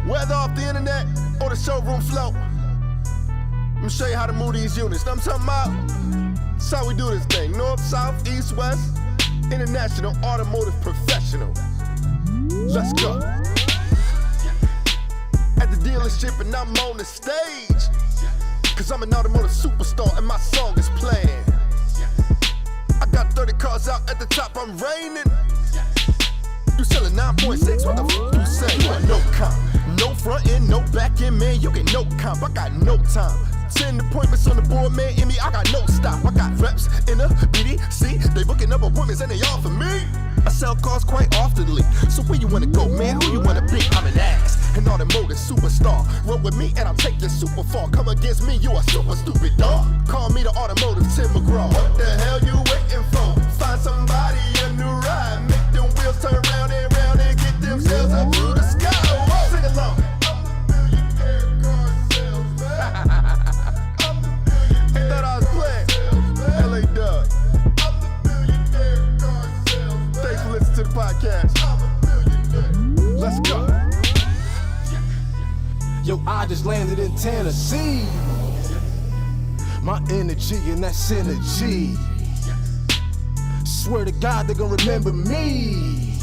Whether off the internet or the showroom floor. Let me show you how to move these units. Know what I'm talking about? That's how we do this thing. North, south, east, west. International automotive professional. Let's go. At the dealership and I'm on the stage. Cause I'm an automotive superstar and my song is playing. I got 30 cars out at the top, I'm raining. You selling 9.6, what the f you say? You want no comp, no front end, no back end, man, you get no comp. I got no time. 10 appointments on the board, man, in me, I got no stop. I got reps in the BDC, they booking up appointments and they all for me. I sell cars quite oftenly, so where you wanna go, man, who you wanna be? I'm an ass, an automotive superstar. Roll with me and I'll take you super far. Come against me, you a super stupid dog. Call me the automotive Tim McGraw. What the hell you waiting for? Find somebody a new ride, make them wheels turn round and get themselves up to the sky. Whoa, sing along. Thought I was playing. LA Dub. Thanks for listening to the podcast. Let's go. Yo, I just landed in Tennessee. My energy and that synergy. Swear to God they gon' remember me.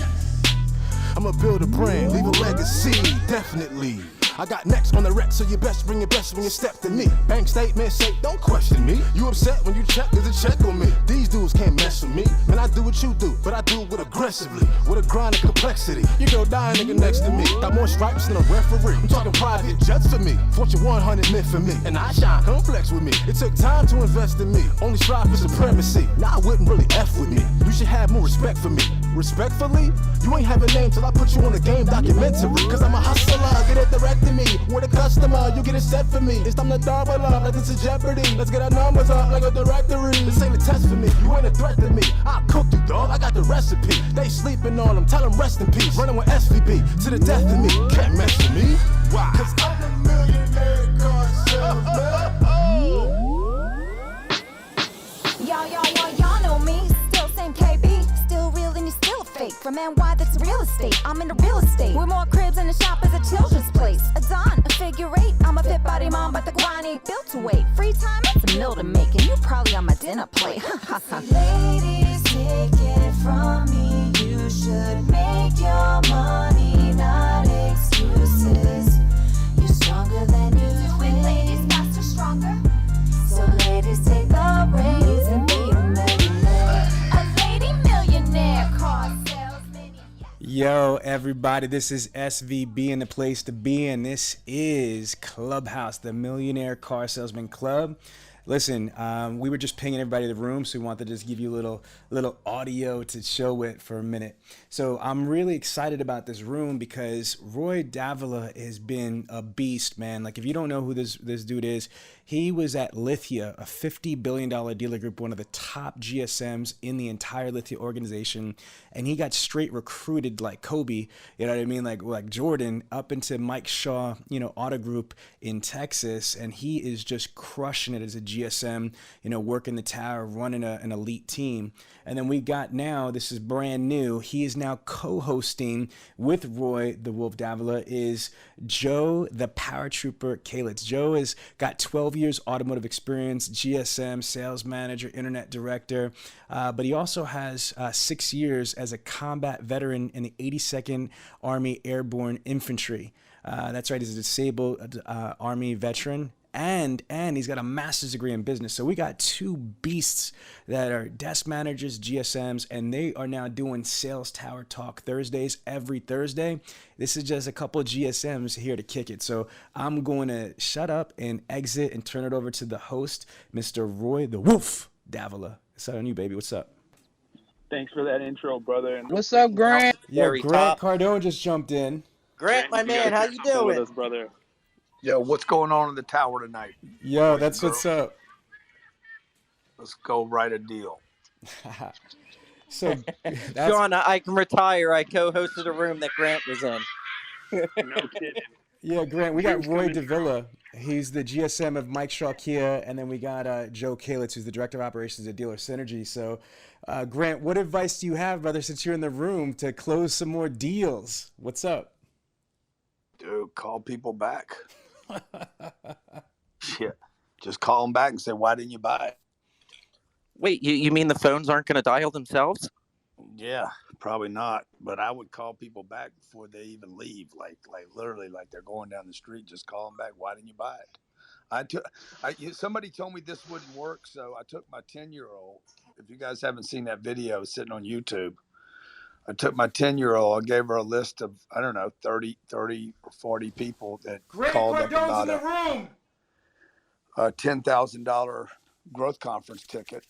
I'ma build a brand, leave a legacy, definitely. I got next on the wreck, so you best bring your best when you step to me. Bank statement say, don't question me. You upset when you check, there's a check on me. These dudes can't mess with me. Man, I do what you do, but I do it with aggressively. With a grind and complexity. You go die, nigga, next to me. Got more stripes than a referee. I'm talking private jets for me. Fortune 100 meant for me. And I shine, come flex with me. It took time to invest in me. Only strive for supremacy. Now I wouldn't really F with me. You should have more respect for me. Respectfully, you ain't have a name till I put you on a game documentary. Cause I'm a hustler, get it directed me. We're the customer, you get it set for me. It's time to double up, like this is Jeopardy. Let's get our numbers up like a directory. This ain't a test for me, you ain't a threat to me. I'll cook you, dog, I got the recipe. They sleeping on them, tell them rest in peace. Running with SVB, to the death of me. Can't mess with me. Why? Cause I'm the millionaire car salesman. Y'all know me. Still same KB, still real and you still fake. From NY, that's real estate. I'm into real estate. With more cribs in the shop as a children's place. A Don, a figure eight. I'm a fit body mom, but the grind ain't built to wait. Free time, it's a meal to make, and you probably on my dinner plate. Ladies, take it from me. You should make your money, not excuses. You're stronger than you think. Ladies, faster, stronger. So ladies, take the reins and be a millionaire. A lady millionaire, car salesman. Yo, everybody, this is SVB and the place to be, and this is Clubhouse, the Millionaire Car Salesman Club. Listen, we were just pinging everybody in the room, so we wanted to just give you a little audio to show it for a minute. So I'm really excited about this room because Roy Davila has been a beast, man. Like, if you don't know who this dude is, he was at Lithia, a $50 billion dealer group, one of the top GSMs in the entire Lithia organization. And he got straight recruited like Kobe, you know what I mean? Like Jordan, up into Mike Shaw, Auto Group in Texas. And he is just crushing it as a GSM, working the tower, running an elite team. And then we got now, this is brand new, he is now co-hosting with Roy, the Wolf Davila, is Joe, the Paratrooper Kalitz. Joe has got 12 years automotive experience, GSM, sales manager, internet director, but he also has 6 years as a combat veteran in the 82nd Army Airborne Infantry. That's right, he's a disabled Army veteran. And he's got a master's degree in business. So we got two beasts that are desk managers, GSMs, and they are now doing Sales Tower Talk Thursdays every Thursday. This is just a couple of GSMs here to kick it. So I'm going to shut up and exit and turn it over to the host, Mr. Roy the Wolf Davila. It's on you, baby. What's up? Thanks for that intro, brother. What's up, Grant? Yeah, Grant Cardone just jumped in. Grant, my man, how you doing? With us, brother. Yo, what's going on in the tower tonight? Yo, that's what's up. Let's go write a deal. So, Sean, I can retire. I co-hosted a room that Grant was in. No kidding. Yeah, Grant, we got Roy Davila. He's the GSM of Mike Shaw Kia, and then we got Joe Kalitz, who's the Director of Operations at Dealer Synergy. So, Grant, what advice do you have, brother, since you're in the room, to close some more deals? What's up? Dude, call people back. Shit. Just call them back and say, why didn't you buy it? Wait, you mean the phones aren't going to dial themselves? Yeah, probably not. But I would call people back before they even leave. Like literally, like they're going down the street. Just call them back. Why didn't you buy it? Somebody told me this wouldn't work, so I took my 10-year-old. If you guys haven't seen that video, it's sitting on YouTube. I took my 10-year-old. I gave her a list of, I don't know, 30 or 40 people that called up about a $10,000 growth conference ticket.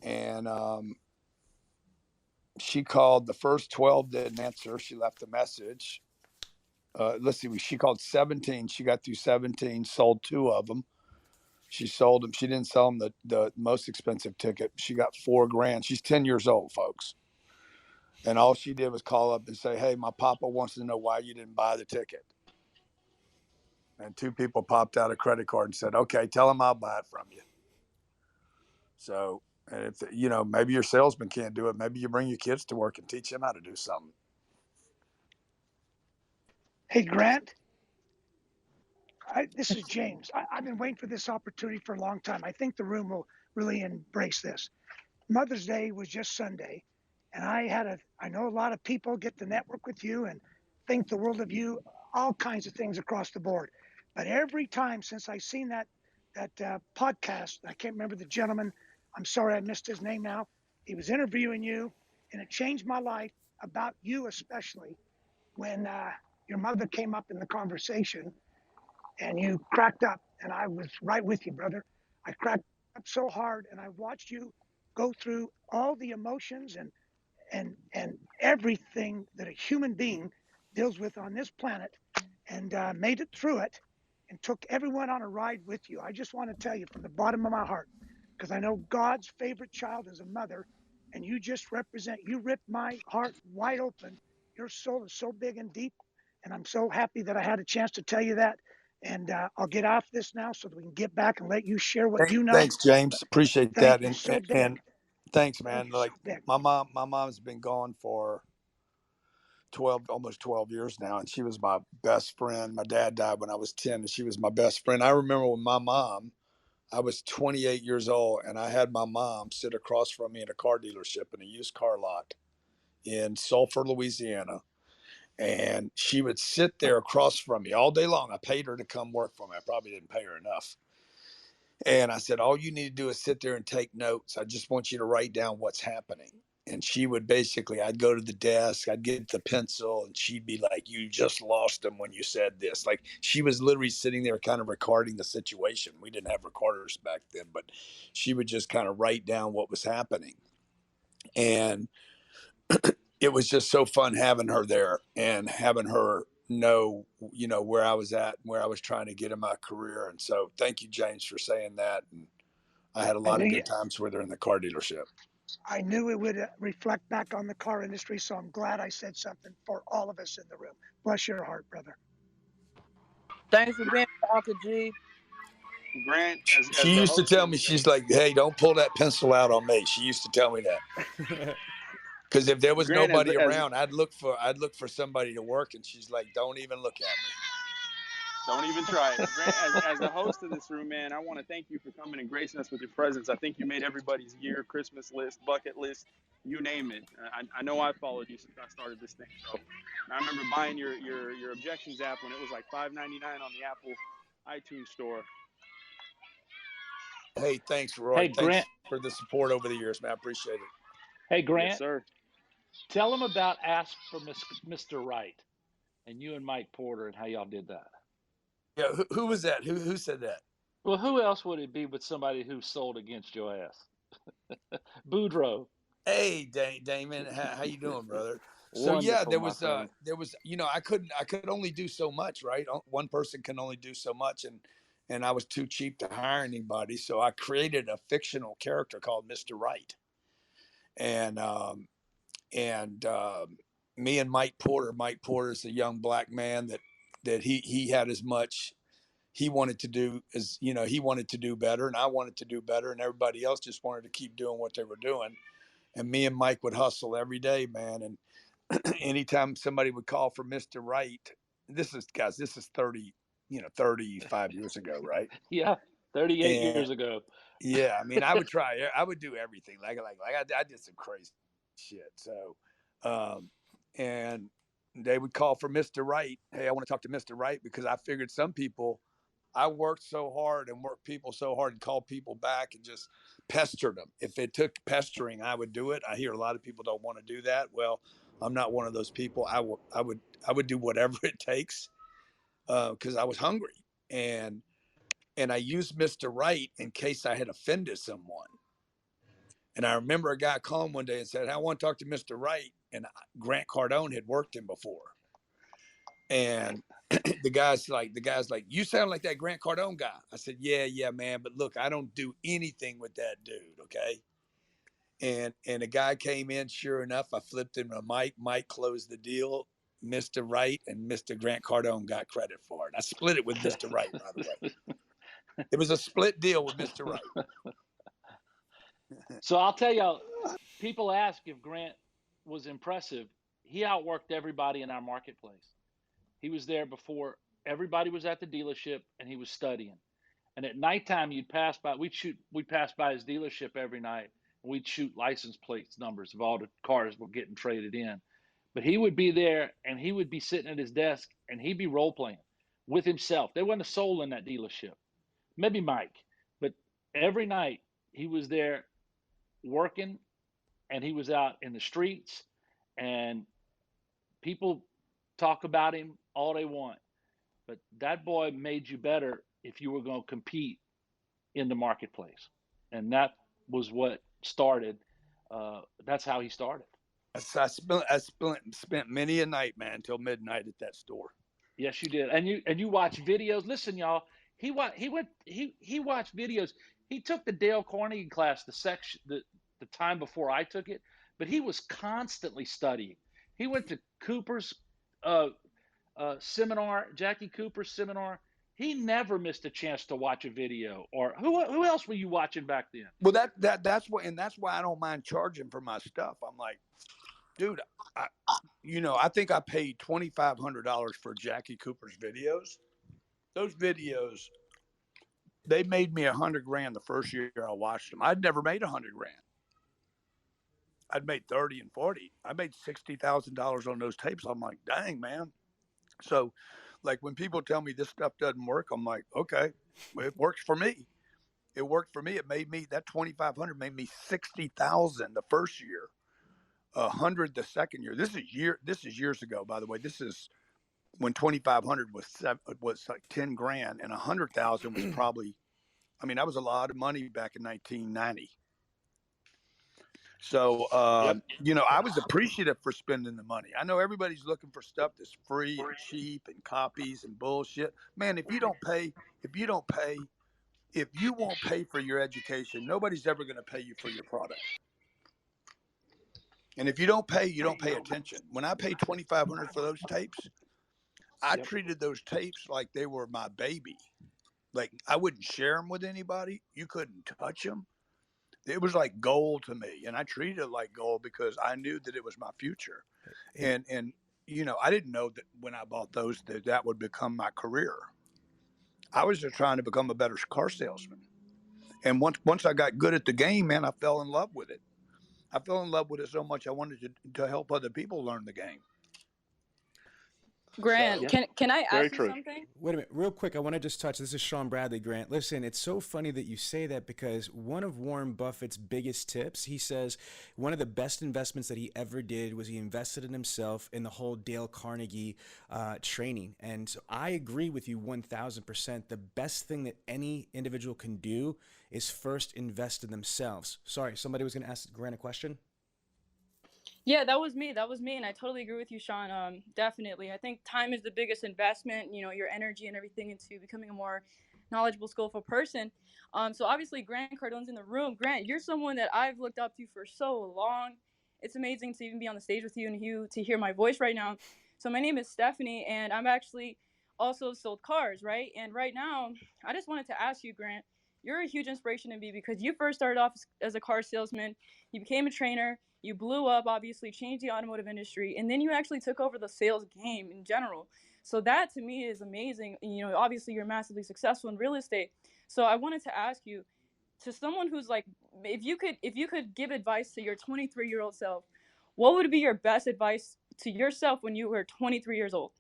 And she called. The first 12 didn't answer. She left a message. Let's see, she called 17. She got through 17, sold 2 of them. She sold them. She didn't sell them the most expensive ticket. She got $4,000. She's 10 years old, folks. And all she did was call up and say, hey, my papa wants to know why you didn't buy the ticket. And 2 people popped out a credit card and said, okay, tell him I'll buy it from you. So, and if, maybe your salesman can't do it, maybe you bring your kids to work and teach them how to do something. Hey, Grant. This is James. I've been waiting for this opportunity for a long time. I think the room will really embrace this. Mother's Day was just Sunday, and I know a lot of people get to network with you and think the world of you, all kinds of things across the board. But every time since I seen that podcast, I can't remember the gentleman. I'm sorry, I missed his name now. He was interviewing you, and it changed my life about you, especially when your mother came up in the conversation and you cracked up, and I was right with you, brother. I cracked up so hard, and I watched you go through all the emotions and everything that a human being deals with on this planet, and made it through it and took everyone on a ride with you. I just want to tell you from the bottom of my heart, because I know God's favorite child is a mother, and you just represent, you ripped my heart wide open. Your soul is so big and deep, and I'm so happy that I had a chance to tell you that. And I'll get off this now so that we can get back and let you share what you know. Thanks, James. Appreciate Thank that. you so big. And thanks, man. Thank you Like so big. my mom's been gone for almost 12 years now, and she was my best friend. My dad died when I was 10, and she was my best friend. I remember when I was 28 years old, and I had my mom sit across from me in a car dealership in a used car lot in Sulphur, Louisiana. And she would sit there across from me all day long. I paid her to come work for me. I probably didn't pay her enough. And I said, all you need to do is sit there and take notes. I just want you to write down what's happening. And she would basically, I'd go to the desk, I'd get the pencil, and she'd be like, you just lost them when you said this. Like, she was literally sitting there kind of recording the situation. We didn't have recorders back then, but she would just kind of write down what was happening. And it was just so fun having her there and having her know, where I was at, where I was trying to get in my career. And so thank you, James, for saying that. And I had a lot of good times with her in the car dealership. I knew it would reflect back on the car industry, so I'm glad I said something for all of us in the room. Bless your heart, brother. Thanks for being Uncle G. Grant, She used to tell me, she's like, hey, don't pull that pencil out on me. She used to tell me that. Because if there was Grant, nobody around, I'd look for somebody to work, and she's like, don't even look at me. Don't even try it. Grant, as the host of this room, man, I want to thank you for coming and gracing us with your presence. I think you made everybody's year, Christmas list, bucket list, you name it. I know I followed you since I started this thing. So I remember buying your Objections app when it was like $5.99 on the Apple iTunes store. Hey, thanks, Roy. Hey, Thanks Grant. for the support over the years, man. I appreciate it. Hey, Grant. Yes, sir. Tell them about Ask for Mr. Right and you and Mike Porter and how y'all did that. Yeah, who was that? Who said that? Well, who else would it be but somebody who sold against your ass? Boudreaux. Hey, Damon, how you doing, brother? So Wonderful, yeah, there my was friend. I could only do so much, right? One person can only do so much, and I was too cheap to hire anybody, so I created a fictional character called Mr. Right, and me and Mike Porter is a young black man that he had as much he wanted to do as he wanted to do better, and I wanted to do better, and everybody else just wanted to keep doing what they were doing. And me and Mike would hustle every day, man. And anytime somebody would call for Mr. Right, this is 30, 35 years ago, right? Yeah, 38 And years ago. yeah, I mean, I would do everything. I did some crazy shit. So, and they would call for Mr. Right. Hey, I want to talk to Mr. Right, because I figured some people, I worked so hard and worked people so hard and called people back and just pestered them. If it took pestering, I would do it. I hear a lot of people don't want to do that. Well, I'm not one of those people. I would do whatever it takes, because I was hungry, and I used Mr. Right in case I had offended someone. And I remember a guy calling one day and said, I want to talk to Mr. Right. And Grant Cardone had worked him before. And the guy's like, you sound like that Grant Cardone guy. I said, yeah, man. But look, I don't do anything with that dude. Okay. And a guy came in, sure enough, I flipped him a mic. Mike closed the deal. Mr. Right and Mr. Grant Cardone got credit for it. I split it with Mr. Right, by the way. It was a split deal with Mr. Right. So I'll tell y'all, people ask if Grant was impressive. He outworked everybody in our marketplace. He was there before everybody was at the dealership, and he was studying. And at nighttime, you'd pass by. We'd pass by his dealership every night, and we'd shoot license plates numbers of all the cars were getting traded in. But he would be there, and he would be sitting at his desk, and he'd be role playing with himself. There wasn't a soul in that dealership, maybe Mike, but every night he was there working, and he was out in the streets, and people talk about him all they want, but that boy made you better if you were going to compete in the marketplace. And that was what started. That's how he started. I spent many a night, man, until midnight at that store. Yes, you did. And you watch videos. Listen, y'all, he watched videos. He took the Dale Carnegie class, the time before I took it, but he was constantly studying. He went to Cooper's seminar, Jackie Cooper's seminar. He never missed a chance to watch a video. Or who else were you watching back then? Well, that's why I don't mind charging for my stuff. I'm like, dude, I think I paid $2,500 for Jackie Cooper's videos. Those videos, they made me $100,000 the first year I watched them. I'd never made $100,000. I'd made 30 and 40. I made $60,000 on those tapes. I'm like, dang, man. So, like, when people tell me this stuff doesn't work, I'm like, okay, it works for me. It worked for me. It made me, that $2,500 made me $60,000 the first year, $100,000 the second year. This is years ago, by the way. This is when $2,500 was like $10,000, and $100,000 was probably, that was a lot of money back in 1990. So, I was appreciative for spending the money. I know everybody's looking for stuff that's free and cheap and copies and bullshit. Man, if you won't pay for your education, nobody's ever going to pay you for your product. And if you don't pay, you don't pay attention. When I paid $2,500 for those tapes, I treated those tapes like they were my baby. Like, I wouldn't share them with anybody. You couldn't touch them. It was like gold to me, and I treated it like gold because I knew that it was my future. And I didn't know that when I bought those that would become my career. I was just trying to become a better car salesman. And once I got good at the game, man, I fell in love with it. I fell in love with it so much I wanted to help other people learn the game. Grant, can I ask you something? Wait a minute, real quick. I want to just touch. This is Sean Bradley, Grant. Listen, it's so funny that you say that because one of Warren Buffett's biggest tips, he says one of the best investments that he ever did was he invested in himself in the whole Dale Carnegie training. And so I agree with you 1,000%. The best thing that any individual can do is first invest in themselves. Sorry, somebody was going to ask Grant a question? Yeah, that was me. And I totally agree with you, Sean. Definitely. I think time is the biggest investment, your energy and everything into becoming a more knowledgeable, skillful person. So obviously Grant Cardone's in the room. Grant, you're someone that I've looked up to for so long. It's amazing to even be on the stage with you and to hear my voice right now. So my name is Stephanie, and I'm actually also sold cars, right? And right now, I just wanted to ask you, Grant, you're a huge inspiration to me because you first started off as a car salesman. You became a trainer. You blew up, obviously, changed the automotive industry, and then you actually took over the sales game in general. So that to me is amazing. You know, obviously you're massively successful in real estate. So I wanted to ask you, to someone who's like, if you could give advice to your 23-year-old self, what would be your best advice to yourself when you were 23 years old?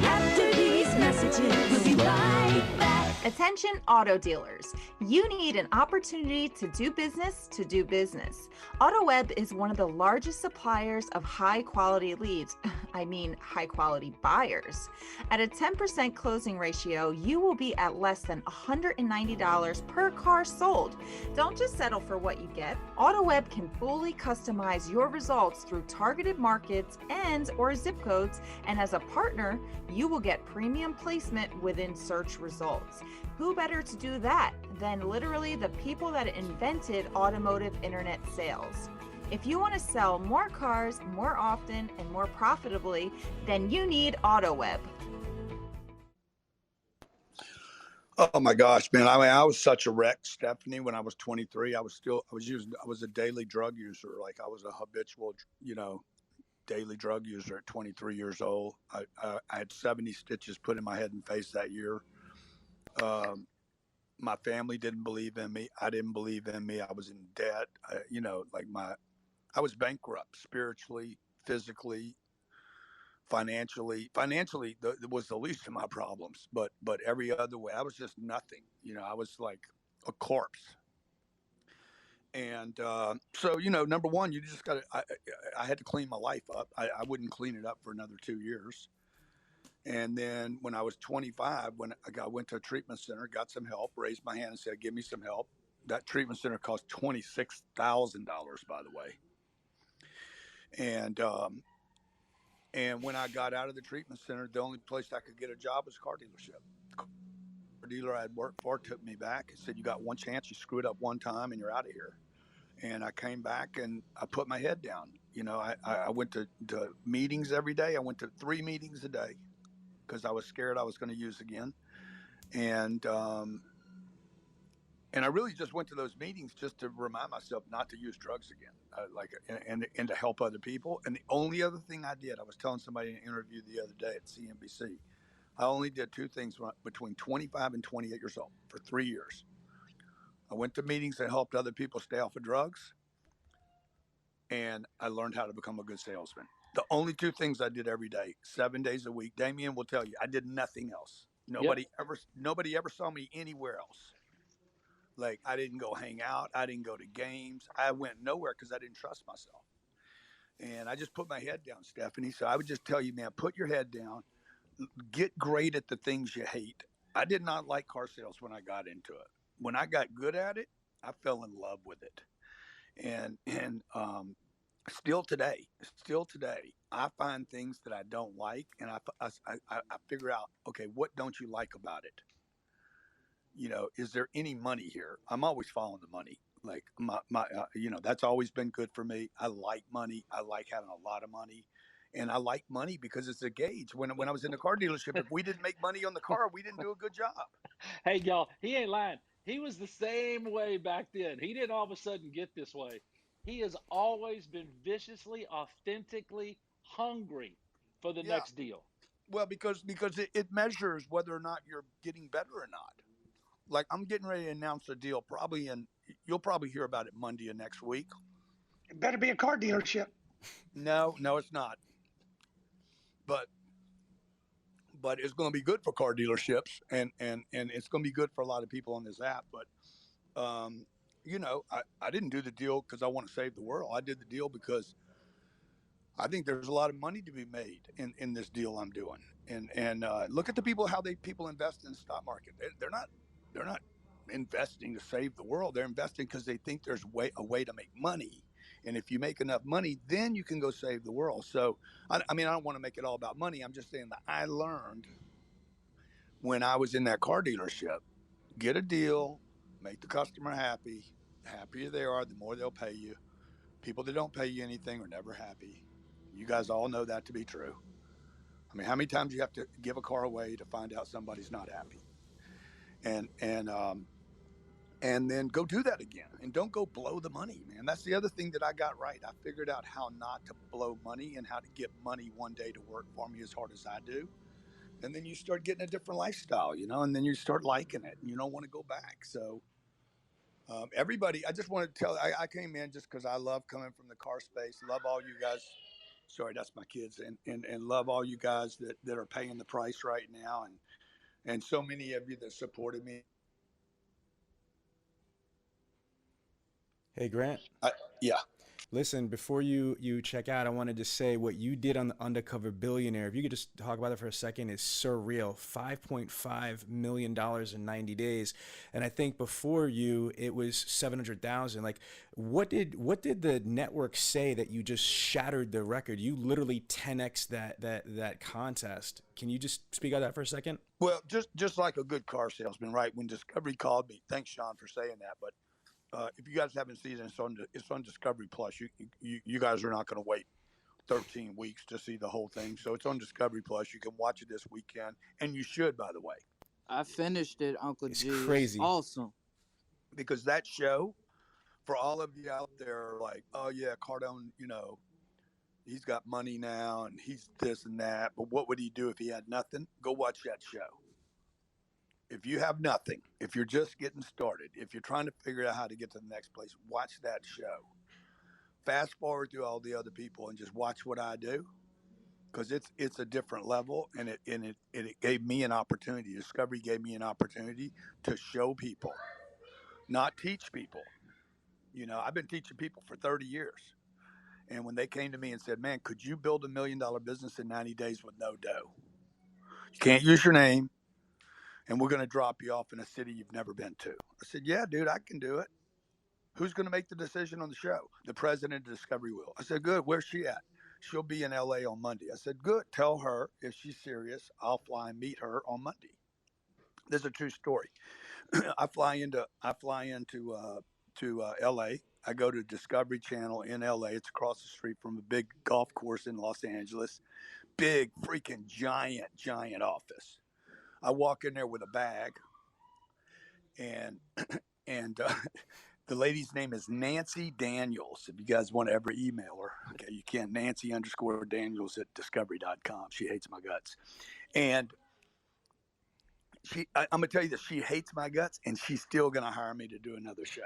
After these messages, we'll be right back. Attention auto dealers. You need an opportunity to do business. AutoWeb is one of the largest suppliers of high quality leads. I mean, high quality buyers. At a 10% closing ratio, you will be at less than $190 per car sold. Don't just settle for what you get. AutoWeb can fully customize your results through targeted markets and or zip codes, and as a partner, you will get premium placement within search results. Who better to do that than literally the people that invented automotive internet sales? If you want to sell more cars more often and more profitably, then you need AutoWeb. Oh my gosh, man. I mean, I was such a wreck, Stephanie, when I was 23. I was a daily drug user. Like I was a habitual, daily drug user at 23 years old. I had 70 stitches put in my head and face that year. My family didn't believe in me. I didn't believe in me. I was in debt. I was bankrupt spiritually, physically, financially. Financially was the least of my problems, but every other way, I was just nothing. I was like a corpse. And so, number one, you just got to, I had to clean my life up. I wouldn't clean it up for another 2 years. And then when I was 25, when I went to a treatment center, got some help, raised my hand and said, give me some help. That treatment center cost $26,000, by the way. And when I got out of the treatment center, the only place I could get a job was a car dealership. The dealer I'd worked for took me back and said, you got one chance, you screw it up one time and you're out of here. And I came back and I put my head down. I went to meetings every day. I went to 3 meetings a day because I was scared I was going to use again. And I really just went to those meetings just to remind myself not to use drugs again, and to help other people. And the only other thing I did, I was telling somebody in an interview the other day at CNBC, I only did 2 things between 25 and 28 years old for 3 years. I went to meetings that helped other people stay off of drugs, and I learned how to become a good salesman. The only 2 things I did every day, 7 days a week. Damien will tell you, I did nothing else. Nobody ever saw me anywhere else. Like I didn't go hang out. I didn't go to games. I went nowhere because I didn't trust myself. And I just put my head down, Stephanie. So I would just tell you, man, put your head down, get great at the things you hate. I did not like car sales when I got into it. When I got good at it, I fell in love with it. And still today, I find things that I don't like, and I figure out, okay, what don't you like about it? Is there any money here? I'm always following the money. Like my that's always been good for me. I like money. I like having a lot of money, and I like money because it's a gauge. When I was in the car dealership, if we didn't make money on the car, we didn't do a good job. Hey, y'all, he ain't lying. He was the same way back then. He didn't all of a sudden get this way. He has always been viciously, authentically hungry for the next deal. Well, because it measures whether or not you're getting better or not. Like I'm getting ready to announce a deal you'll probably hear about it Monday of next week. It better be a car dealership. No, it's not. But it's going to be good for car dealerships and it's going to be good for a lot of people on this app. But, I didn't do the deal because I want to save the world. I did the deal because I think there's a lot of money to be made in this deal I'm doing. And look at the people, how people invest in the stock market. They're not investing to save the world. They're investing because they think there's a way to make money. And if you make enough money, then you can go save the world. So, I don't want to make it all about money. I'm just saying that I learned when I was in that car dealership, get a deal, make the customer happy. The happier they are, the more they'll pay you. People that don't pay you anything are never happy. You guys all know that to be true. I mean, how many times do you have to give a car away to find out somebody's not happy? And then go do that again, and don't go blow the money, man. That's the other thing that I got right. I figured out how not to blow money and how to get money one day to work for me as hard as I do. And then you start getting a different lifestyle, you know, and then you start liking it and you don't want to go back. So everybody, I just want to tell, I came in just because I love coming from the car space, love all you guys. Sorry, that's my kids, and love all you guys that are paying the price right now, and so many of you that supported me. Hey, Grant. Yeah. Listen, before you check out, I wanted to say what you did on the Undercover Billionaire. If you could just talk about it for a second, is surreal. $5.5 million in 90 days, and I think before you it was 700,000. Like, what did the network say that you just shattered the record? You literally 10x that contest. Can you just speak on that for a second? Well, just like a good car salesman, right? When Discovery called me, thanks Sean for saying that, but. If you guys haven't seen it, it's on Discovery Plus. You guys are not going to wait 13 weeks to see the whole thing. So it's on Discovery Plus. You can watch it this weekend, and you should, by the way. I finished it, Uncle It's G. crazy. It's awesome. Because that show, for all of you out there, like, oh yeah, Cardone, you know, he's got money now and he's this and that. But what would he do if he had nothing? Go watch that show. If you have nothing, if you're just getting started, if you're trying to figure out how to get to the next place, watch that show. Fast forward through all the other people and just watch what I do, because it's a different level, and it gave me an opportunity. Discovery gave me an opportunity to show people, not teach people. You know, I've been teaching people for 30 years, and when they came to me and said, "Man, could you build $1 million business in 90 days with no dough? You can't use your name, and we're going to drop you off in a city you've never been to." I said, "Yeah, dude, I can do it. Who's going to make the decision on the show?" The president of Discovery will. I said, "Good. Where's she at?" "She'll be in LA on Monday." I said, "Good. Tell her if she's serious, I'll fly and meet her on Monday." This is a true story. I fly into LA. I go to Discovery Channel in LA. It's across the street from a big golf course in Los Angeles. Big freaking giant office. I walk in there with a bag, and and the lady's name is Nancy Daniels. If you guys want to ever email her, okay, you can. Nancy_Daniels at discovery.com. She hates my guts. And I'm going to tell you this, she hates my guts, and she's still going to hire me to do another show.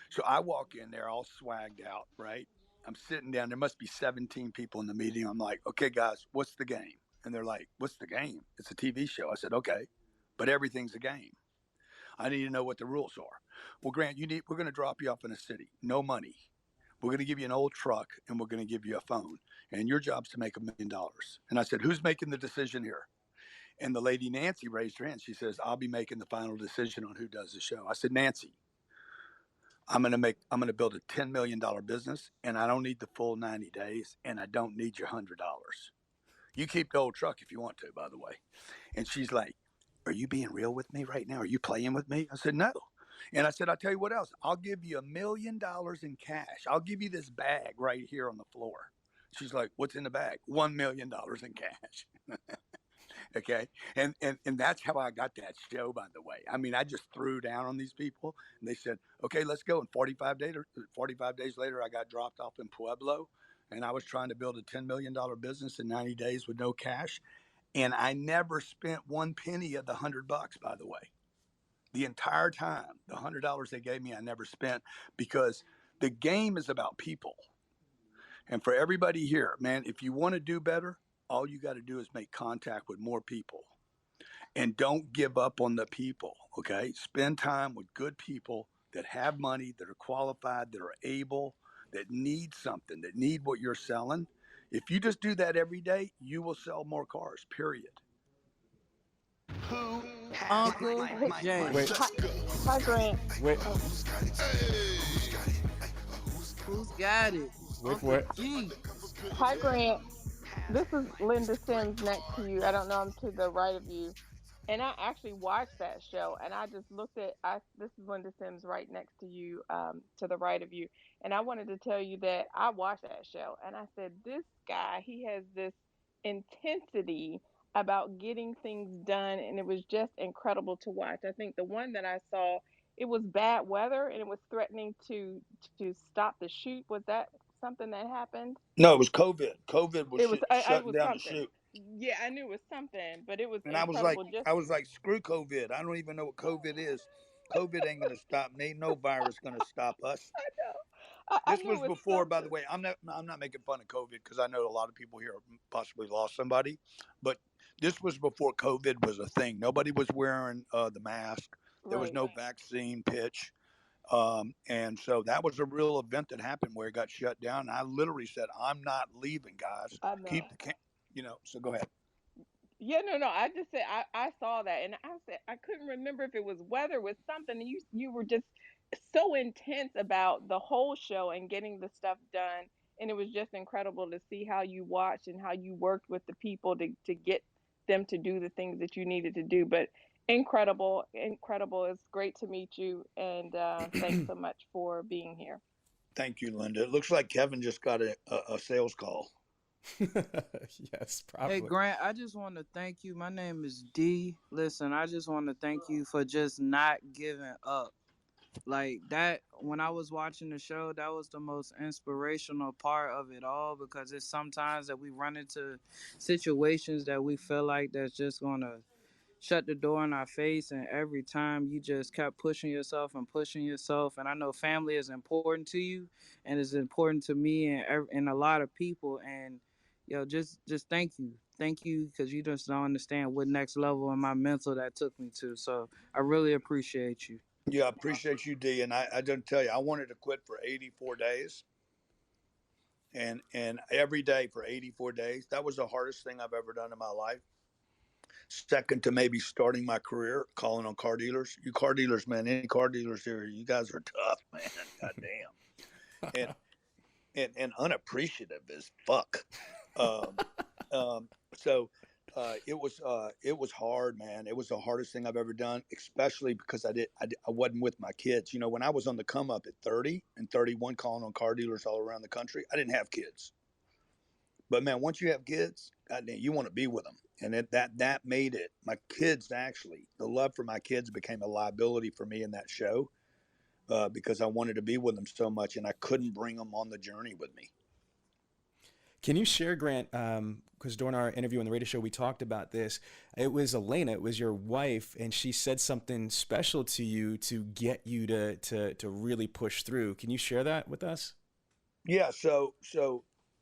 So I walk in there all swagged out, right? I'm sitting down. There must be 17 people in the meeting. I'm like, "Okay, guys, what's the game?" And they're like, "What's the game?" "It's a TV show." I said, "Okay, but everything's a game. I need to know what the rules are." "Well, Grant, we're going to drop you off in a city. No money. We're going to give you an old truck, and we're going to give you a phone. And your job's to make $1 million." And I said, "Who's making the decision here?" And the lady, Nancy, raised her hand. She says, "I'll be making the final decision on who does the show." I said, "Nancy, I'm going to build a $10 million business, and I don't need the full 90 days, and I don't need your $100. You keep the old truck if you want to, by the way." And she's like, "Are you being real with me right now? Are you playing with me?" I said, "No." And I said, "I'll tell you what else. I'll give you $1 million in cash. I'll give you this bag right here on the floor." She's like, "What's in the bag?" $1 million in cash. Okay. And that's how I got that show, by the way. I mean, I just threw down on these people, and they said, "Okay, let's go." And 45 days later, I got dropped off in Pueblo, and I was trying to build a $10 million business in 90 days with no cash. And I never spent one penny of the $100, by the way. The entire time, the $100 they gave me, I never spent, because the game is about people. And for everybody here, man, if you want to do better, all you got to do is make contact with more people. And don't give up on the people, okay? Spend time with good people that have money, that are qualified, that are able, that need something, that need what you're selling. If you just do that every day, you will sell more cars, period. Uncle James. Wait. Hi, Grant. Wait. Who's got it? Wait Uncle for it. G. Hi, Grant. This is Linda Sims next to you. I don't know, I'm to the right of you. And I actually watched that show, and I just looked at this is Linda Sims right next to you, to the right of you. And I wanted to tell you that I watched that show, and I said, this guy, he has this intensity about getting things done, and it was just incredible to watch. I think the one that I saw, it was bad weather, and it was threatening to stop the shoot. Was that something that happened? No, it was COVID. COVID was It shutting was down the something. shoot. Yeah, I knew it was something, but it was And incredible. Just I was like, screw COVID. I don't even know what COVID is. COVID ain't gonna stop me. No virus gonna stop us. I know, I This knew was it was before, by the something. way. I'm not making fun of COVID because I know a lot of people here possibly lost somebody, but this was before COVID was a thing. Nobody was wearing the mask. There was Right. no vaccine pitch, and so that was a real event that happened where it got shut down. And I literally said, "I'm not leaving, guys. I know. Keep the So go ahead. Yeah, no, no. I just said I saw that, and I said I couldn't remember if it was weather, was something. And you were just so intense about the whole show and getting the stuff done, and it was just incredible to see how you watched and how you worked with the people to get them to do the things that you needed to do. But incredible, incredible. It's great to meet you, and thanks so much for being here. Thank you, Linda. It looks like Kevin just got a sales call. Yes, Hey probably. Grant, I just want to thank you. My name is D. Listen, I just want to thank you for just not giving up. Like that, when I was watching the show, that was the most inspirational part of it all, because it's sometimes that we run into situations that we feel like that's just gonna shut the door in our face, and every time you just kept pushing yourself and pushing yourself. And I know family is important to you, and it's important to me and a lot of people. And just thank you, because you just don't understand what next level in my mental that took me to. So I really appreciate you. Yeah, I appreciate you, D. And I didn't tell you, I wanted to quit for 84 days. And every day for 84 days, that was the hardest thing I've ever done in my life. Second to maybe starting my career, calling on car dealers. You car dealers, man, any car dealers here, you guys are tough, man. Goddamn. And and unappreciative as fuck. Um, so it was hard, man. It was the hardest thing I've ever done, especially because I wasn't with my kids. You know, when I was on the come up at 30 and 31, calling on car dealers all around the country, I didn't have kids. But man, once you have kids, goddamn, you want to be with them, and that made it. My kids, actually, the love for my kids became a liability for me in that show, because I wanted to be with them so much, and I couldn't bring them on the journey with me. Can you share, Grant? Because during our interview on the radio show, we talked about this. It was Elena, it was your wife, and she said something special to you to get you to really push through. Can you share that with us? Yeah, so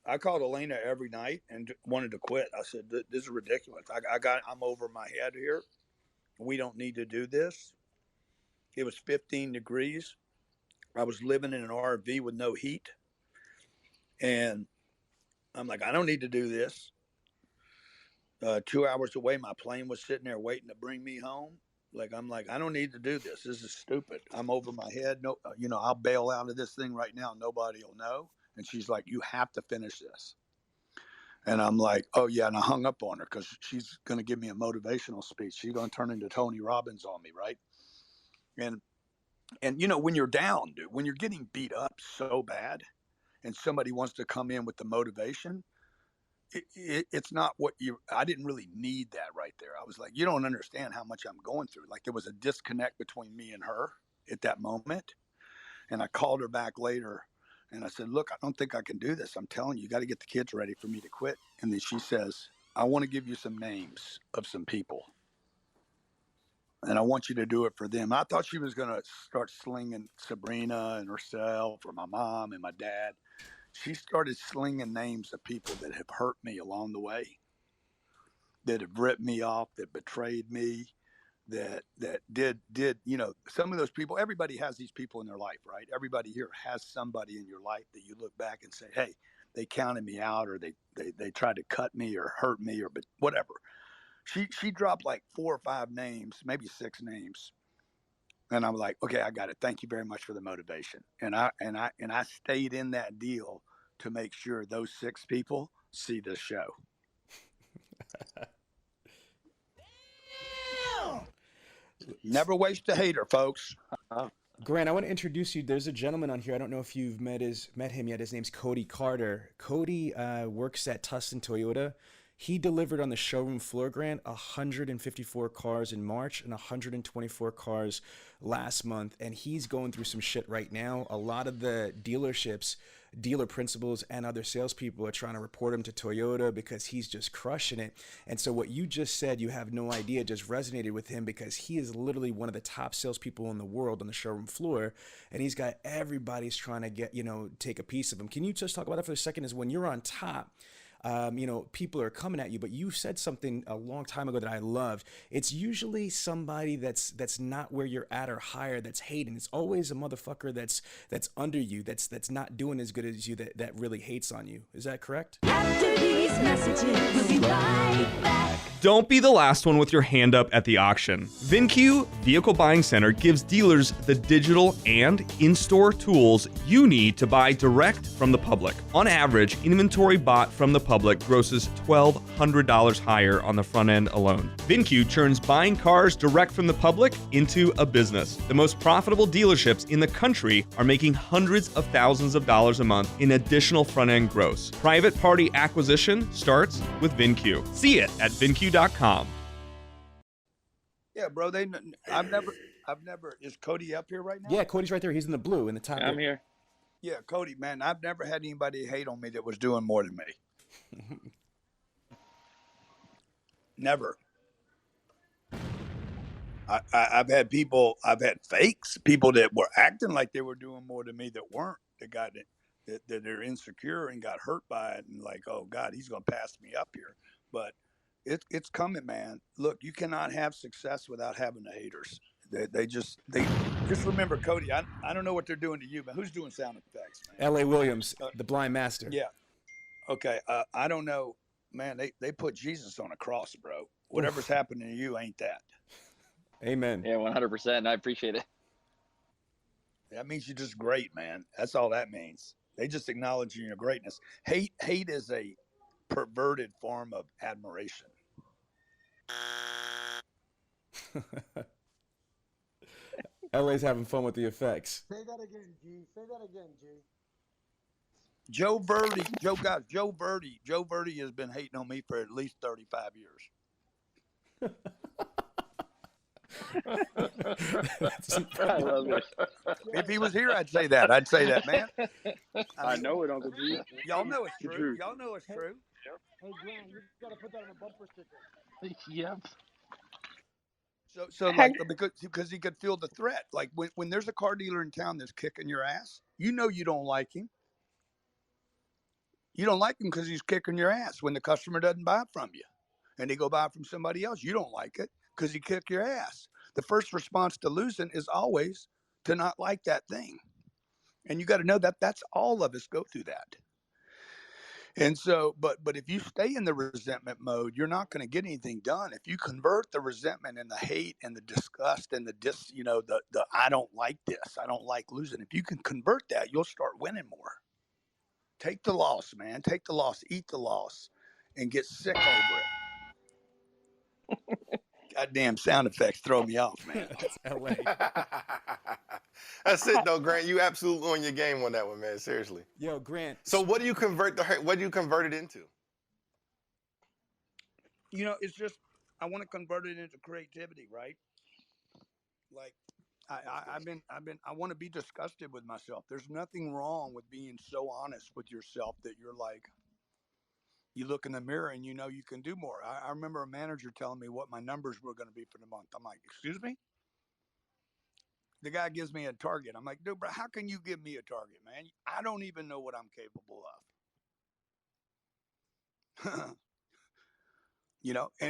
I called Elena every night and wanted to quit. I said, "This is ridiculous. I'm over my head here. We don't need to do this." It was 15 degrees. I was living in an RV with no heat, and I'm like, I don't need to do this. 2 hours away, my plane was sitting there waiting to bring me home. I'm like, I don't need to do this. This is stupid. I'm over my head. No, I'll bail out of this thing right now. Nobody will know. And she's like, you have to finish this. And I'm like, oh yeah. And I hung up on her because she's going to give me a motivational speech. She's going to turn into Tony Robbins on me, right? And when you're down, dude, when you're getting beat up so bad, and somebody wants to come in with the motivation, it's not what I didn't really need that right there. I was like, you don't understand how much I'm going through. Like, there was a disconnect between me and her at that moment. And I called her back later and I said, look, I don't think I can do this. I'm telling you, you got to get the kids ready for me to quit. And then she says, I want to give you some names of some people, and I want you to do it for them. I thought she was going to start slinging Sabrina and herself or my mom and my dad. She started slinging names of people that have hurt me along the way, that have ripped me off, that betrayed me, that did some of those people. Everybody has these people in their life, right? Everybody here has somebody in your life that you look back and say, hey, they counted me out, or they tried to cut me or hurt me, or but whatever. She dropped like 4 or 5 names, maybe 6 names. And I'm like, okay, I got it. Thank you very much for the motivation. And I stayed in that deal to make sure those 6 people see this show. Never waste a hater, folks. Grant, I want to introduce you. There's a gentleman on here. I don't know if you've met him yet. His name's Cody Carter. Cody works at Tustin Toyota. He delivered on the showroom floor, Grant, 154 cars in March and 124 cars last month. And he's going through some shit right now. A lot of the dealerships, dealer principals, and other salespeople are trying to report him to Toyota because he's just crushing it. And so what you just said, you have no idea, just resonated with him because he is literally one of the top salespeople in the world on the showroom floor. And he's got everybody's trying to get, take a piece of him. Can you just talk about that for a second? Is when you're on top, people are coming at you, but you said something a long time ago that I loved. It's usually somebody that's not where you're at or higher that's hating. It's always a motherfucker that's under you, that's not doing as good as you, that really hates on you. Is that correct? After these messages, we'll be right back. Don't be the last one with your hand up at the auction. VinQ Vehicle Buying Center gives dealers the digital and in-store tools you need to buy direct from the public. On average, inventory bought from the public grosses $1,200 higher on the front end alone. VinQ turns buying cars direct from the public into a business. The most profitable dealerships in the country are making hundreds of thousands of dollars a month in additional front end gross. Private party acquisition starts with VinQ. See it at VinQ.com. Yeah, bro. I've never. Is Cody up here right now? Yeah, Cody's right there. He's in the blue in the top. I'm here. Yeah, Cody, man. I've never had anybody hate on me that was doing more than me. Never. I've had fakes, people that were acting like they were doing more than me that weren't. That they're insecure and got hurt by it and like, oh God, he's gonna pass me up here. But it's coming, man. Look, you cannot have success without having the haters. They just remember, Cody. I don't know what they're doing to you, man. Who's doing sound effects, man? L.A. Williams, the blind master. Yeah. Okay. I don't know, man. They put Jesus on a cross, bro. Whatever's happening to you ain't that. Amen. Yeah, 100%. I appreciate it. That means you're just great, man. That's all that means. They just acknowledge your greatness. Hate is a perverted form of admiration. LA's having fun with the effects. Say that again, G. Say that again, G. Joe Verdi has been hating on me for at least 35 years. I love it. If he was here, I'd say that, man. I know it, Uncle G. Y'all know it's true. Y'all know it's true. Hey, Grant, you gotta put that on a bumper sticker. Yep. So like because he could feel the threat. Like when there's a car dealer in town that's kicking your ass, you know you don't like him. You don't like him because he's kicking your ass. When the customer doesn't buy from you, and they go buy from somebody else, you don't like it because he kicked your ass. The first response to losing is always to not like that thing, and you got to know that that's all of us go through that. And so, but if you stay in the resentment mode, you're not going to get anything done. If you convert the resentment and the hate and the disgust and the I don't like this, I don't like losing. If you can convert that, you'll start winning more. Take the loss, man. Take the loss, eat the loss, and get sick over it. Goddamn sound effects throw me off, man. That's LA. That's it, though, Grant. You absolutely on your game on that one, man. Seriously. Yo, Grant. So what do you convert it into? It's just I want to convert it into creativity, right? Like I want to be disgusted with myself. There's nothing wrong with being so honest with yourself that you're like, you look in the mirror and you know you can do more. I remember a manager telling me what my numbers were going to be for the month. I'm like, excuse me? The guy gives me a target. I'm like, dude, bro, how can you give me a target, man? I don't even know what I'm capable of.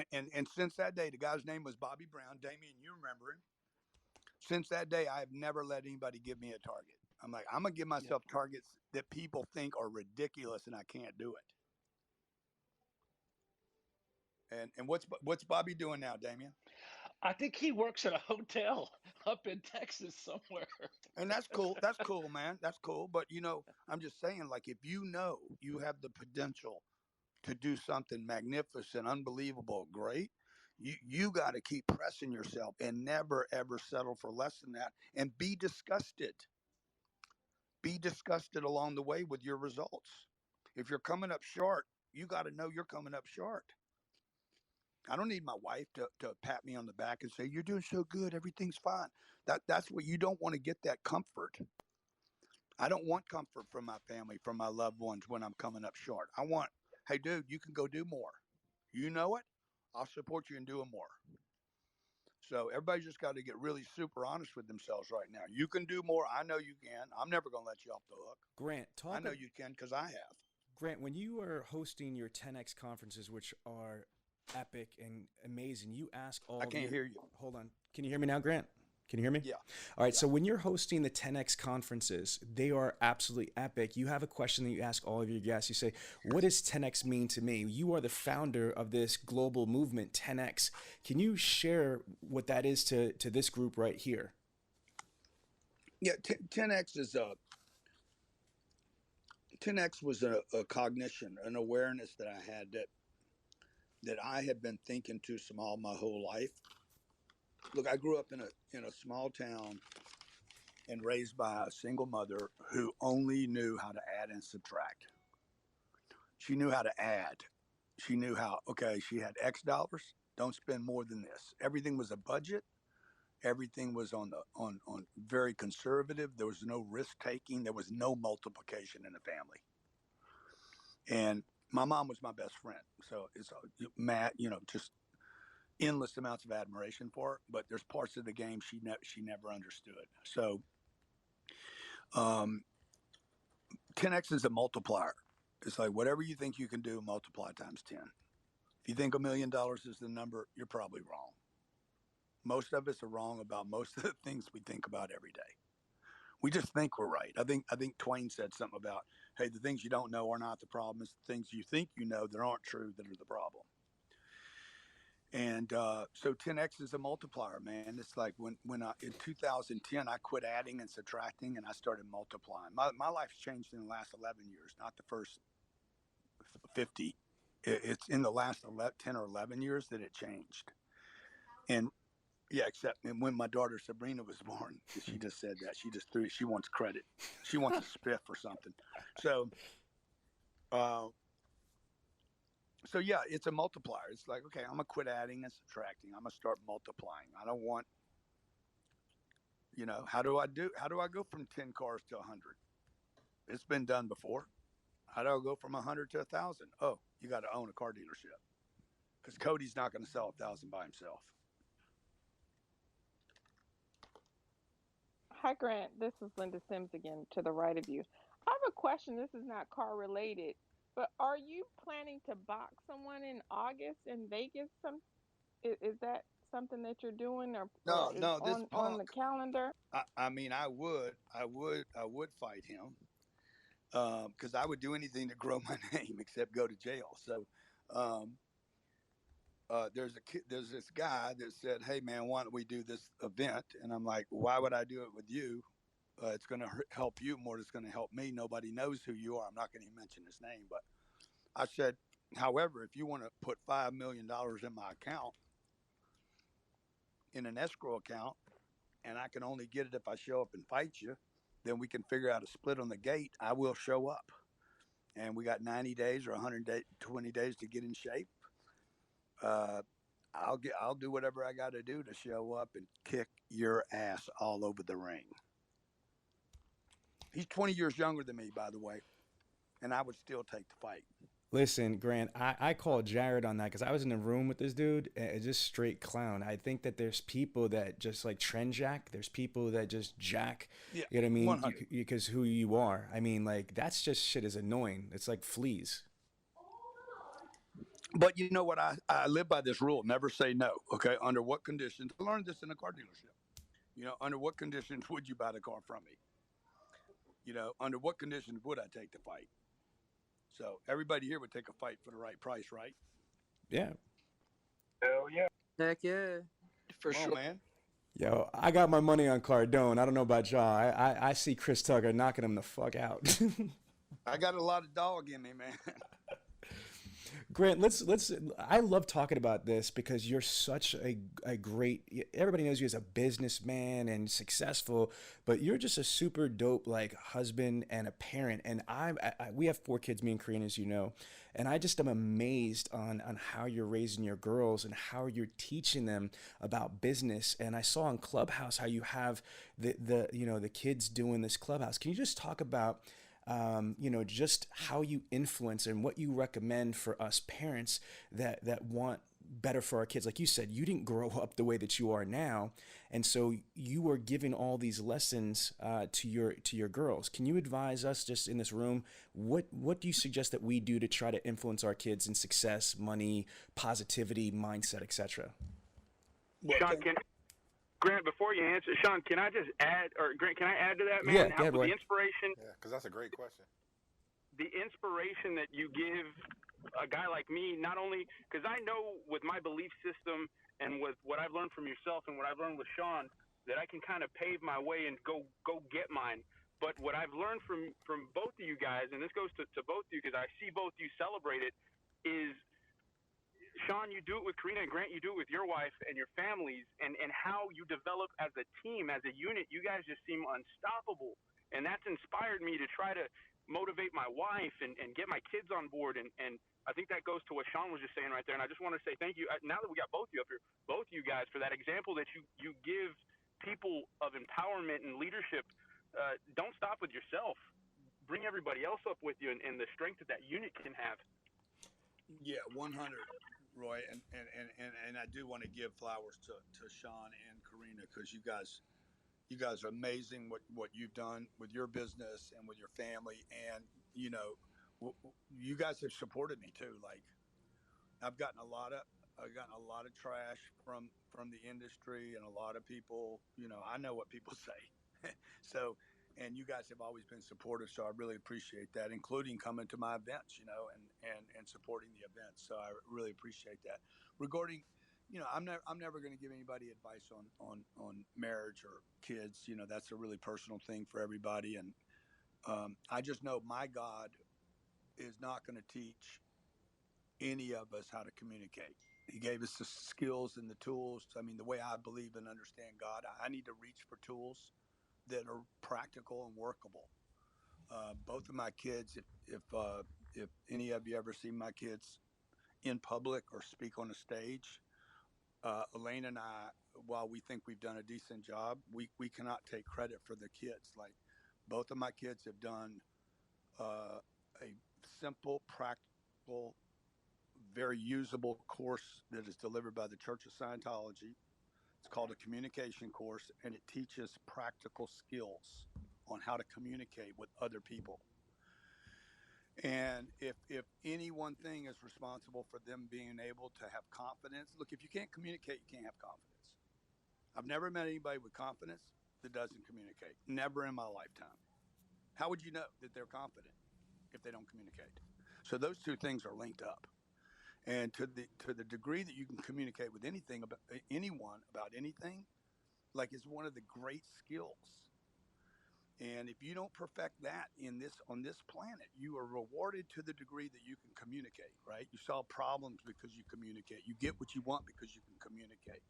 And since that day, the guy's name was Bobby Brown. Damien, you remember him. Since that day, I've never let anybody give me a target. I'm like, I'm going to give myself targets that people think are ridiculous and I can't do it. And what's Bobby doing now, Damien? I think he works at a hotel up in Texas somewhere. And that's cool. That's cool, man. That's cool. But, I'm just saying, like, if you know you have the potential to do something magnificent, unbelievable, great, you got to keep pressing yourself and never, ever settle for less than that and be disgusted. Be disgusted along the way with your results. If you're coming up short, you got to know you're coming up short. I don't need my wife to pat me on the back and say, you're doing so good, everything's fine. That's what you don't want to get that comfort. I don't want comfort from my family, from my loved ones when I'm coming up short. I want, hey, dude, you can go do more. You know it. I'll support you in doing more. So everybody's just got to get really super honest with themselves right now. You can do more. I know you can. I'm never going to let you off the hook. Grant, I know you can because I have. Grant, when you are hosting your 10X conferences, which are epic and amazing, you ask all. I can't hear you. Hold on. Can you hear me now, Grant? Can you hear me? Yeah. All right. So when you're hosting the 10X conferences, they are absolutely epic. You have a question that you ask all of your guests. You say, what does 10X mean to me? You are the founder of this global movement, 10X. Can you share what that is to this group right here? Yeah. 10X is 10X was a cognition, an awareness that I had that I had been thinking too small my whole life. Look, I grew up in a small town and raised by a single mother who only knew how to add and subtract. She knew how to add. She knew how, okay, she had X dollars, don't spend more than this. Everything was a budget. Everything was on very conservative. There was no risk taking. There was no multiplication in the family. And my mom was my best friend. So it's Matt, just endless amounts of admiration for her, but there's parts of the game she never understood. So 10X is a multiplier. It's like whatever you think you can do, multiply times 10. If you think $1 million is the number, you're probably wrong. Most of us are wrong about most of the things we think about every day. We just think we're right. I think Twain said something about, hey, the things you don't know are not the problem. It's the things you think you know that aren't true that are the problem. And so 10X is a multiplier, man. It's like when in 2010, I quit adding and subtracting and I started multiplying. My life's changed in the last 11 years, not the first 50. It's in the last 10 or 11 years that it changed. And yeah, except when my daughter Sabrina was born, she just said that. She just threw it. She wants credit. She wants a spiff or something. So yeah, it's a multiplier. It's like, okay, I'm gonna quit adding and subtracting. I'm gonna start multiplying. I don't want, how do I go from 10 cars to 100? It's been done before. How do I go from 100 to 1,000? Oh, you got to own a car dealership because Cody's not going to sell 1,000 by himself. Hi, Grant. This is Linda Sims again to the right of you. I have a question. This is not car related, but are you planning to box someone in August in Vegas? Is that something that you're doing or is No, this on the punk. calendar? I mean, I would fight him because I would do anything to grow my name except go to jail. So there's this guy that said, hey man, why don't we do this event? And I'm like, why would I do it with you? It's going to help you more than it's going to help me. Nobody knows who you are. I'm not going to mention his name, but I said, however, if you want to put $5 million in my account, in an escrow account, and I can only get it if I show up and fight you, then we can figure out a split on the gate. I will show up. And we got 90 days or 120 days to get in shape. I'll do whatever I got to do to show up and kick your ass all over the ring. He's 20 years younger than me, by the way, and I would still take the fight. Listen, Grant, I called Jared on that because I was in the room with this dude, and just straight clown. I think that there's people that just like trend jack. There's people that just jack, yeah, you know what I mean? 100. Because who you are. I mean, like, that's just shit is annoying. It's like fleas. But you know what? I live by this rule. Never say no. Okay. Under what conditions? I learned this in a car dealership. Under what conditions would you buy the car from me? Under what conditions would I take the fight? So everybody here would take a fight for the right price, right? Yeah. Hell yeah. Heck yeah. For sure, man. Yo, I got my money on Cardone. I don't know about y'all. I see Chris Tucker knocking him the fuck out. I got a lot of dog in me, man. Grant, let's. I love talking about this because you're such a great. Everybody knows you as a businessman and successful, but you're just a super dope like husband and a parent. And we have 4 kids, me and Korean, as you know, and I just am amazed on how you're raising your girls and how you're teaching them about business. And I saw on Clubhouse how you have the kids doing this Clubhouse. Can you just talk about just how you influence and what you recommend for us parents that want better for our kids? Like you said, you didn't grow up the way that you are now, and so you are giving all these lessons to your girls. Can you advise us just in this room, what do you suggest that we do to try to influence our kids in success, money, positivity, mindset, etc.? Sean, Grant, before you answer, Sean, can I just add, or Grant, can I add to that, man? Yeah, yeah, boy. The inspiration. Yeah, because that's a great question. The inspiration that you give a guy like me, not only because I know with my belief system and with what I've learned from yourself and what I've learned with Sean, that I can kind of pave my way and go get mine. But what I've learned from both of you guys, and this goes to both of you because I see both of you celebrate it, is Sean, you do it with Karina, and Grant, you do it with your wife and your families, and how you develop as a team, as a unit. You guys just seem unstoppable, and that's inspired me to try to motivate my wife and get my kids on board, and I think that goes to what Sean was just saying right there, and I just want to say thank you. Now that we got both of you up here, both of you guys, for that example that you give people of empowerment and leadership. Don't stop with yourself. Bring everybody else up with you, and the strength that unit can have. Yeah, 100, Roy, and I do want to give flowers to Sean and Karina, because you guys are amazing what you've done with your business and with your family, and you guys have supported me too. Like, I've gotten a lot of trash from the industry, and a lot of people, I know what people say. So, and you guys have always been supportive, so I really appreciate that, including coming to my events, and supporting the events. So I really appreciate that. Regarding, I'm never going to give anybody advice on marriage or kids. That's a really personal thing for everybody. And I just know my God is not going to teach any of us how to communicate. He gave us the skills and the tools. I mean, the way I believe and understand God, I need to reach for tools that are practical and workable. Both of my kids, if any of you ever see my kids in public or speak on a stage, Elaine and I, while we think we've done a decent job, we cannot take credit for the kids. Like, both of my kids have done a simple, practical, very usable course that is delivered by the Church of Scientology. It's called a communication course, and it teaches practical skills on how to communicate with other people. And if any one thing is responsible for them being able to have confidence, look, if you can't communicate, you can't have confidence. I've never met anybody with confidence that doesn't communicate. Never in my lifetime. How would you know that they're confident if they don't communicate? So those two things are linked up. And to the degree that you can communicate with anything about anyone about anything, like, it's one of the great skills. And if you don't perfect that on this planet, you are rewarded to the degree that you can communicate, right? You solve problems because you communicate. You get what you want because you can communicate.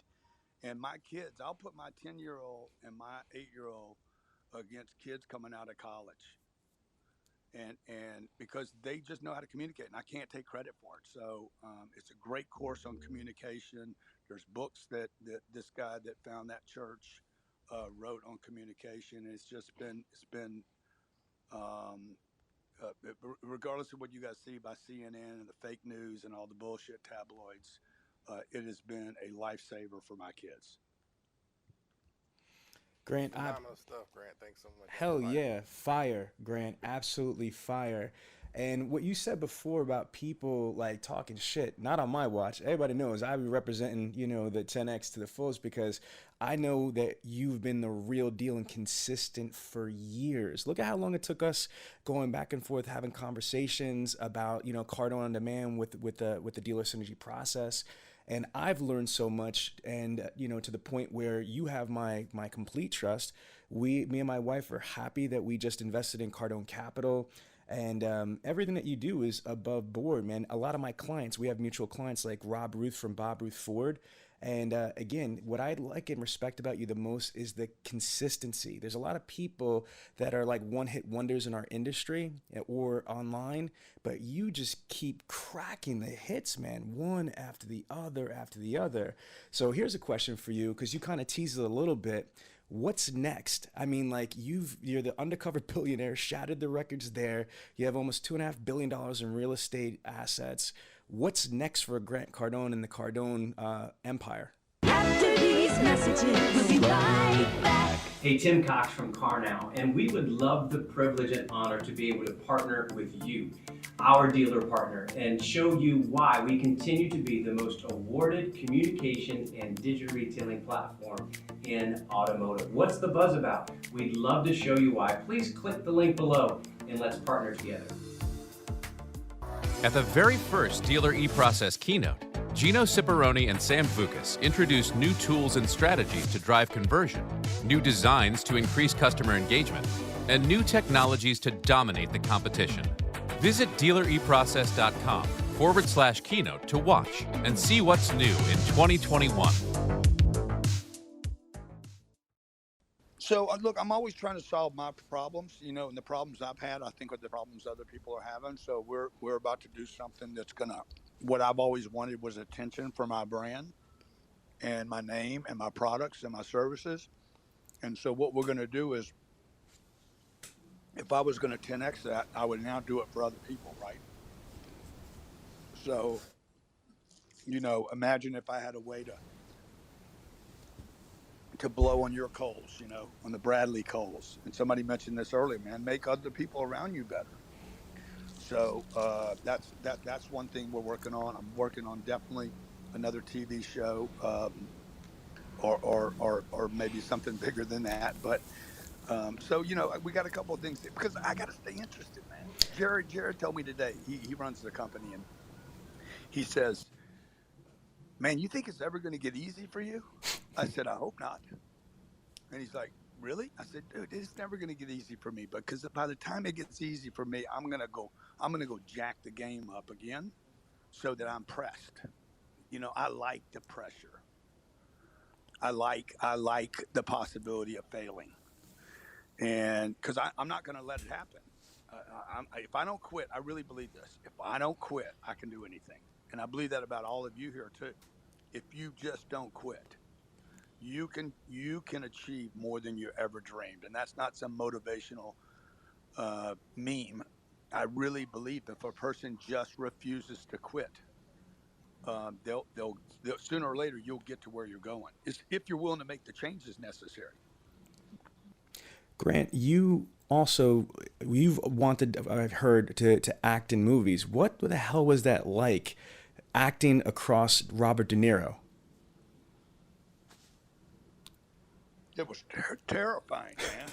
And my kids, I'll put my 10-year-old and my 8-year-old against kids coming out of college. And because they just know how to communicate, and I can't take credit for it. So it's a great course on communication. There's books that this guy that found that church wrote on communication. And it's been regardless of what you guys see by CNN and the fake news and all the bullshit tabloids, it has been a lifesaver for my kids. Grant, phenomenal stuff, Grant. Thanks so much. Hell yeah, fire, Grant, absolutely fire. And what you said before about people like talking shit, not on my watch. Everybody knows I be representing, the 10X to the fullest, because I know that you've been the real deal and consistent for years. Look at how long it took us going back and forth, having conversations about, Cardone on demand with the dealer synergy process. And I've learned so much, and to the point where you have my complete trust. Me and my wife are happy that we just invested in Cardone Capital, And everything that you do is above board, man. A lot of my clients, we have mutual clients like Rob Ruth from Bob Ruth Ford. And again, what I like and respect about you the most is the consistency. There's a lot of people that are like one-hit wonders in our industry or online, but you just keep cracking the hits, man, one after the other after the other. So here's a question for you, because you kind of teased it a little bit. What's next? I mean, like you're the undercover billionaire, shattered the records there. You have almost $2.5 billion in real estate assets. What's next for Grant Cardone and the Cardone empire? After these messages, we'll be right back. Hey, Tim Cox from CarNow, and we would love the privilege and honor to be able to partner with you, our dealer partner, and show you why we continue to be the most awarded communication and digital retailing platform in automotive. What's the buzz about? We'd love to show you why. Please click the link below and let's partner together. At the very first Dealer e-Process keynote, Gino Ciparroni and Sam Vukas introduced new tools and strategies to drive conversion, new designs to increase customer engagement, and new technologies to dominate the competition. Visit dealereprocess.com/keynote to watch and see what's new in 2021. So look, I'm always trying to solve my problems, you know, and the problems I've had, I think, are the problems other people are having. So we're about to do something that's gonna. What I've always wanted was attention for my brand, and my name, and my products, and my services. And so what we're going to do is, if I was going to 10x that, I would now do it for other people, right? So, you know, imagine if I had a way to blow on your coals, you know, on the Bradley coals. And somebody mentioned this earlier, man, make other people around you better. So that's one thing we're working on. I'm working on definitely another TV show, or maybe something bigger than that. But so, you know, we got a couple of things because I got to stay interested, man. Jared told me today, he runs the company, and he says, man, you think it's ever going to get easy for you? I said, I hope not. And he's like, really? I said, dude, it's never going to get easy for me, because by the time it gets easy for me, I'm going to go jack the game up again so that I'm pressed. You know, I like the pressure. I like the possibility of failing. And because I'm not going to let it happen. If I don't quit, I really believe this. If I don't quit, I can do anything. And I believe that about all of you here too. If you just don't quit, you can achieve more than you ever dreamed. And that's not some motivational meme. I really believe if a person just refuses to quit, they'll sooner or later you'll get to where you're going. It's if you're willing to make the changes necessary. Grant, you've wanted, I've heard, to act in movies. What the hell was that like, acting across Robert De Niro? It was terrifying, man.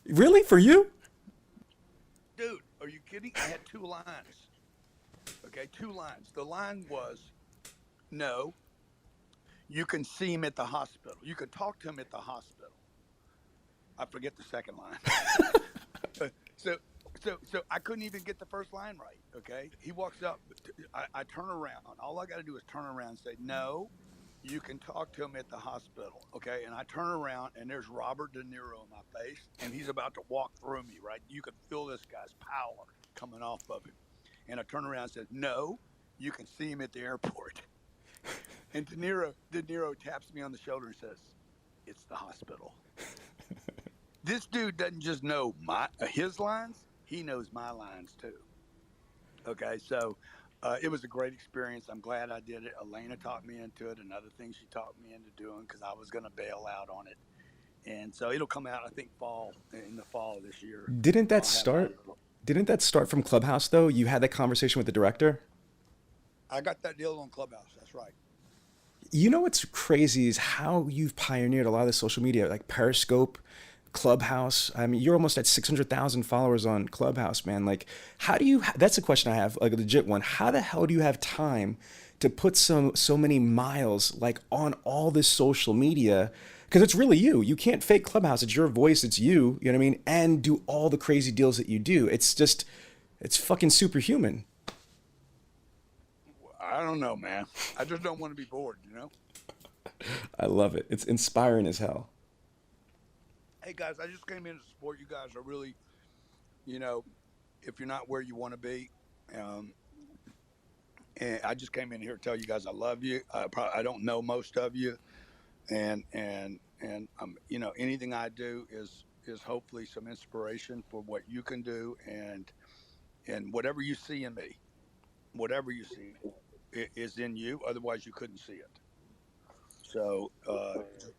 Really? For you? Dude, are you kidding? I had 2 lines. Okay, 2 lines. The line was, no, you can see him at the hospital. You can talk to him at the hospital. I forget the second line. So I couldn't even get the first line right, okay? He walks up. I turn around. All I got to do is turn around and say, no, you can talk to him at the hospital, okay? And I turn around, and there's Robert De Niro in my face, and he's about to walk through me, right? You could feel this guy's power coming off of him. And I turn around and said, no, you can see him at the airport. And De Niro taps me on the shoulder and says, it's the hospital. This dude doesn't just know his lines, he knows my lines too. Okay, so it was a great experience. I'm glad I did it. Elena talked me into it. Another thing she talked me into doing, because I was going to bail out on it. And so it'll come out, I think, in the fall of this year. Didn't that start from Clubhouse, though? You had that conversation with the director? I got that deal on Clubhouse. That's right. You know what's crazy is how you've pioneered a lot of the social media, like Periscope, Clubhouse. I mean, you're almost at 600,000 followers on Clubhouse, man. Like, how do you, that's a question I have, like a legit one. How the hell do you have time to put so many miles, like, on all this social media? Because it's really you. You can't fake Clubhouse. It's your voice. It's you. You know what I mean? And do all the crazy deals that you do. It's fucking superhuman. I don't know, man. I just don't want to be bored, you know? I love it. It's inspiring as hell. Hey, guys, I just came in to support you guys. I really, you know, if you're not where you want to be, and I just came in here to tell you guys I love you. I don't know most of you, and you know, anything I do is hopefully some inspiration for what you can do, and whatever you see in me, whatever you see is in you. Otherwise, you couldn't see it. So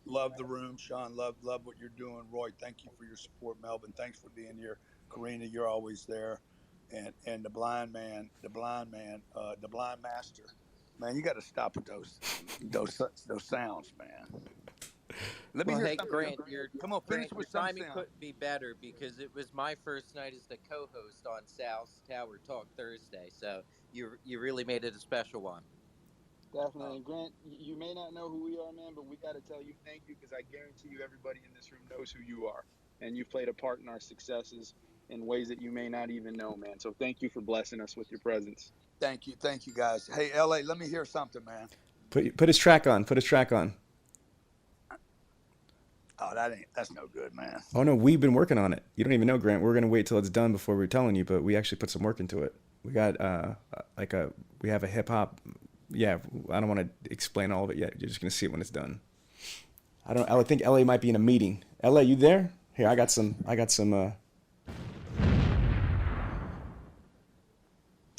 love the room, Sean. Love what you're doing, Roy. Thank you for your support, Melvin. Thanks for being here, Karina. You're always there. And the blind master, man, you got to stop with those sounds, man. Let me hear hey, something. Grant, Come on, finish with some timing sound. couldn't be better because it was my first night as the co-host on Sal's Tower Talk Thursday, so you really made it a special one. Definitely. And Grant, you may not know who we are, man, but we got to tell you thank you, because I guarantee you everybody in this room knows who you are, and you've played a part in our successes in ways that you may not even know, man. So thank you for blessing us with your presence. Thank you, guys. Hey, LA, let me hear something, man. Put his track on. Oh, that's no good, man. Oh no, we've been working on it. You don't even know, Grant. We're gonna wait till it's done before we're telling you, but we actually put some work into it. We got we have a hip hop. Yeah, I don't want to explain all of it yet. You're just gonna see it when it's done. I think LA might be in a meeting. LA, you there? Here, I got some.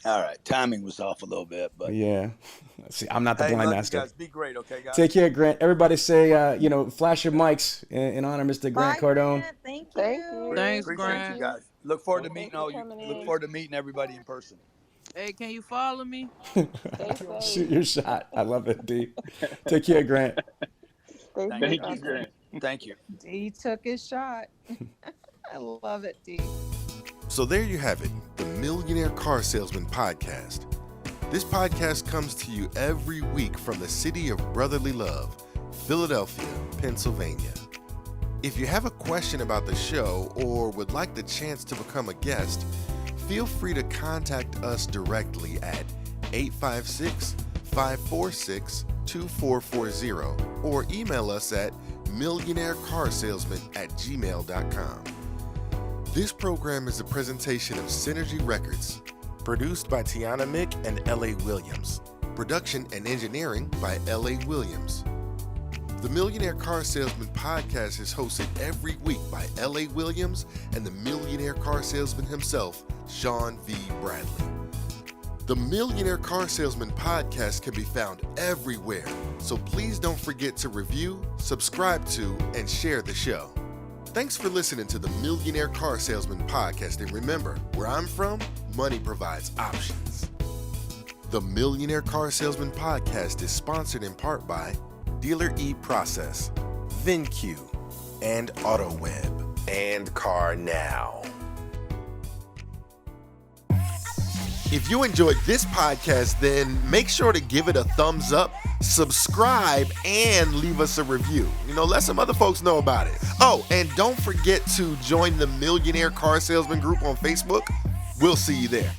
All right, timing was off a little bit, but yeah. See, I'm not the blind love master. You guys. Be great, okay, guys. Take care, Grant. Everybody say, flash your mics in honor of Mr. Grant Cardone. Grant. Thank you. Thank you. Thanks, Appreciate Grant. you guys. Look forward to meeting for all you. coming Look in. forward to meeting everybody in person. Hey, can you follow me? Stay safe. Shoot your shot. I love it, D. Take care, Grant. Thank you, Grant. Thank you. D took his shot. I love it, D. So there you have it, the Millionaire Car Salesman Podcast. This podcast comes to you every week from the city of brotherly love, Philadelphia, Pennsylvania. If you have a question about the show or would like the chance to become a guest, feel free to contact us directly at 856-546-2440 or email us at millionairecarsalesman@gmail.com. This program is a presentation of Synergy Records, produced by Tiana Mick and L.A. Williams. Production and engineering by L.A. Williams. The Millionaire Car Salesman Podcast is hosted every week by L.A. Williams and the Millionaire Car Salesman himself, Sean V. Bradley. The Millionaire Car Salesman Podcast can be found everywhere, so please don't forget to review, subscribe to, and share the show. Thanks for listening to the Millionaire Car Salesman Podcast, and remember, where I'm from, money provides options. The Millionaire Car Salesman Podcast is sponsored in part by Dealer E-Process, VinQ, and AutoWeb, and Car Now. If you enjoyed this podcast, then make sure to give it a thumbs up, subscribe, and leave us a review. Let some other folks know about it. Oh, and don't forget to join the Millionaire Car Salesman group on Facebook. We'll see you there.